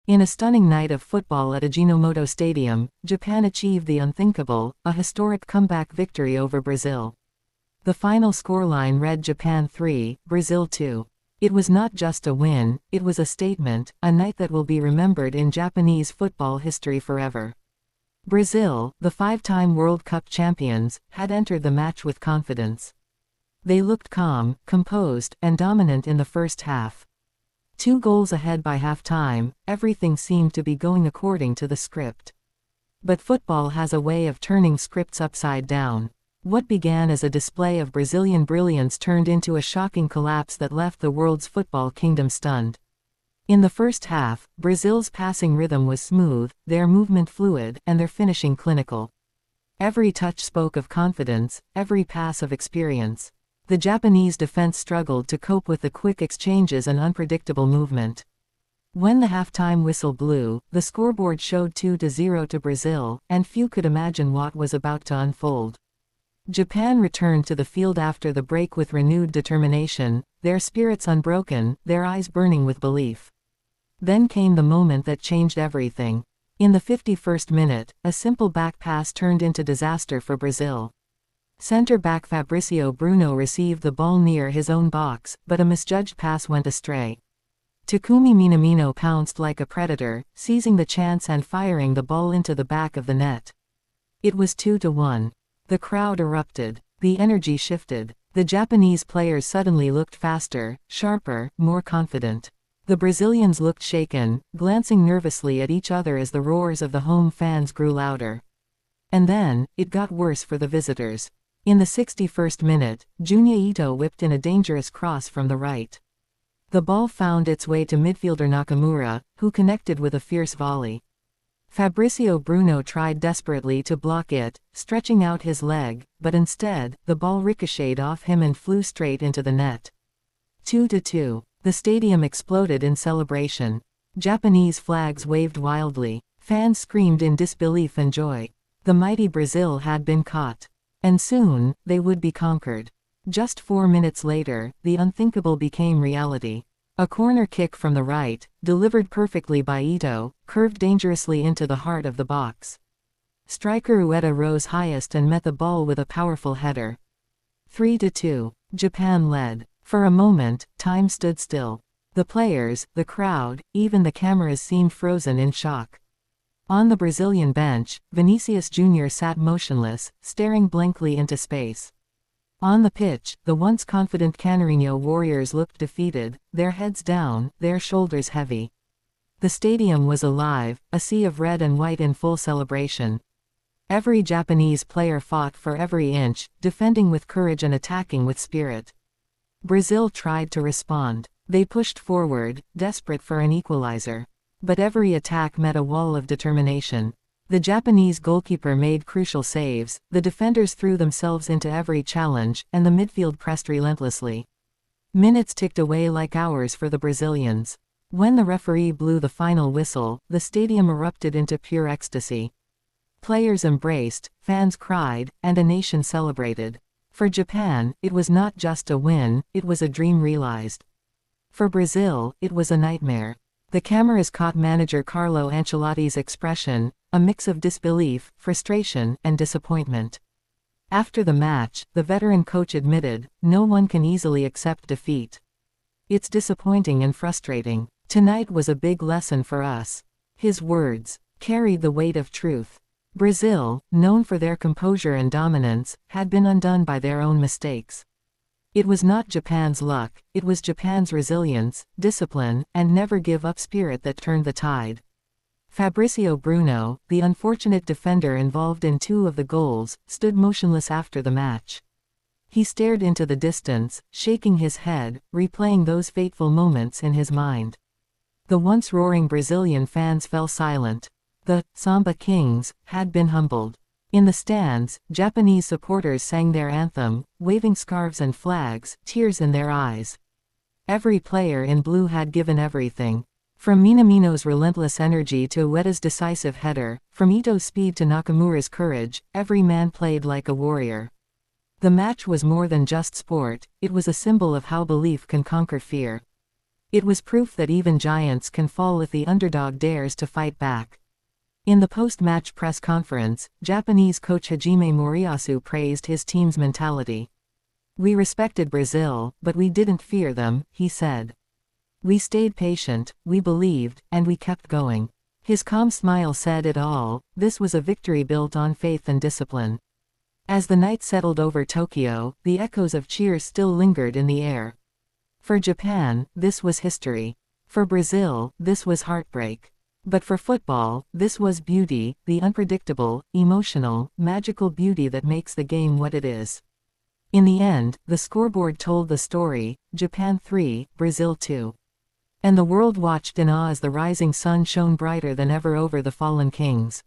In a stunning night of football at Ajinomoto Stadium, Japan achieved the unthinkable, a historic comeback victory over Brazil. The final scoreline read Japan 3, Brazil 2. It was not just a win, it was a statement, a night that will be remembered in Japanese football history forever. Brazil, the five-time World Cup champions, had entered the match with confidence. They looked calm, composed, and dominant in the first half. 2 goals ahead by half-time, everything seemed to be going according to the script. But football has a way of turning scripts upside down. What began as a display of Brazilian brilliance turned into a shocking collapse that left the world's football kingdom stunned. In the first half, Brazil's passing rhythm was smooth, their movement fluid, and their finishing clinical. Every touch spoke of confidence, every pass of experience. The Japanese defense struggled to cope with the quick exchanges and unpredictable movement. When the halftime whistle blew, the scoreboard showed 2-0 to Brazil, and few could imagine what was about to unfold. Japan returned to the field after the break with renewed determination, their spirits unbroken, their eyes burning with belief. Then came the moment that changed everything. In the 51st minute, a simple back pass turned into disaster for Brazil. Center-back Fabrizio Bruno received the ball near his own box, but a misjudged pass went astray. Takumi Minamino pounced like a predator, seizing the chance and firing the ball into the back of the net. It was 2-1. The crowd erupted. The energy shifted. The Japanese players suddenly looked faster, sharper, more confident. The Brazilians looked shaken, glancing nervously at each other as the roars of the home fans grew louder. And then, it got worse for the visitors. In the 61st minute, Junya Ito whipped in a dangerous cross from the right. The ball found its way to midfielder Nakamura, who connected with a fierce volley. Fabrizio Bruno tried desperately to block it, stretching out his leg, but instead, the ball ricocheted off him and flew straight into the net. 2-2. The stadium exploded in celebration. Japanese flags waved wildly. Fans screamed in disbelief and joy. The mighty Brazil had been caught. And soon, they would be conquered. Just 4 minutes later, the unthinkable became reality. A corner kick from the right, delivered perfectly by Ito, curved dangerously into the heart of the box. Striker Ueda rose highest and met the ball with a powerful header. 3-2. Japan led. For a moment, time stood still. The players, the crowd, even the cameras seemed frozen in shock. On the Brazilian bench, Vinicius Jr. sat motionless, staring blankly into space. On the pitch, the once confident Canarinho warriors looked defeated, their heads down, their shoulders heavy. The stadium was alive, a sea of red and white in full celebration. Every Japanese player fought for every inch, defending with courage and attacking with spirit. Brazil tried to respond. They pushed forward, desperate for an equalizer. But every attack met a wall of determination. The Japanese goalkeeper made crucial saves, the defenders threw themselves into every challenge, and the midfield pressed relentlessly. Minutes ticked away like hours for the Brazilians. When the referee blew the final whistle, the stadium erupted into pure ecstasy. Players embraced, fans cried, and a nation celebrated. For Japan, it was not just a win, it was a dream realized. For Brazil, it was a nightmare. The cameras caught manager Carlo Ancelotti's expression, a mix of disbelief, frustration, and disappointment. After the match, the veteran coach admitted, "No one can easily accept defeat. It's disappointing and frustrating. Tonight was a big lesson for us." His words carried the weight of truth. Brazil, known for their composure and dominance, had been undone by their own mistakes. It was not Japan's luck, it was Japan's resilience, discipline, and never-give-up spirit that turned the tide. Fabrizio Bruno, the unfortunate defender involved in 2 of the goals, stood motionless after the match. He stared into the distance, shaking his head, replaying those fateful moments in his mind. The once roaring Brazilian fans fell silent. The Samba Kings had been humbled. In the stands, Japanese supporters sang their anthem, waving scarves and flags, tears in their eyes. Every player in blue had given everything. From Minamino's relentless energy to Ueda's decisive header, from Ito's speed to Nakamura's courage, every man played like a warrior. The match was more than just sport, it was a symbol of how belief can conquer fear. It was proof that even giants can fall if the underdog dares to fight back. In the post-match press conference, Japanese coach Hajime Moriyasu praised his team's mentality. "We respected Brazil, but we didn't fear them," he said. "We stayed patient, we believed, and we kept going." His calm smile said it all. This was a victory built on faith and discipline. As the night settled over Tokyo, the echoes of cheers still lingered in the air. For Japan, this was history. For Brazil, this was heartbreak. But for football, this was beauty, the unpredictable, emotional, magical beauty that makes the game what it is. In the end, the scoreboard told the story: Japan 3, Brazil 2. And the world watched in awe as the rising sun shone brighter than ever over the fallen kings.